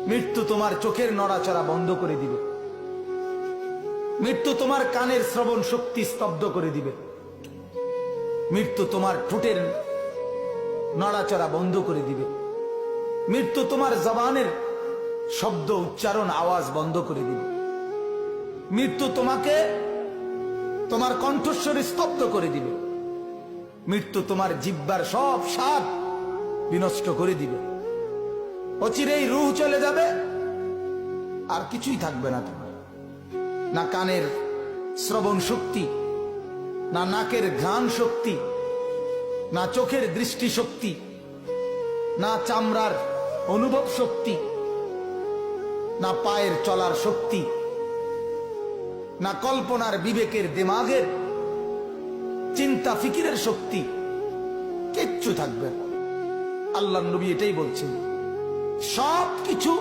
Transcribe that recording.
মৃত্যু তোমার চোখের নড়াচড়া বন্ধ করে দিবে। মৃত্যু তোমার কানের শ্রবণ শক্তি স্তব্ধ করে দিবে। মৃত্যু তোমার ঠোঁটের নড়াচড়া বন্ধ করে দিবে। মৃত্যু তোমার জবানের শব্দ উচ্চারণ আওয়াজ বন্ধ করে দিবে। মৃত্যু তোমাকে তোমার কণ্ঠস্বর স্তব্ধ করে দিবে। মৃত্যু তোমার জিহ্বার সব স্বাদ বিনষ্ট করে দিবে। অচিরেই রূহ চলে যাবে, আর কিছুই থাকবে না তোমার। না কানের শ্রবণ শক্তি, না নাকের ঘ্রাণ শক্তি, না চোখের দৃষ্টি শক্তি, না চামড়ার অনুভব শক্তি, না পায়ের চলার শক্তি, না কল্পনার বিবেকের দিমাগের চিন্তা ফিকিরের শক্তি, কিচ্ছু থাকবে না। আল্লাহ নবী এটাই বলছেন, সব কিছু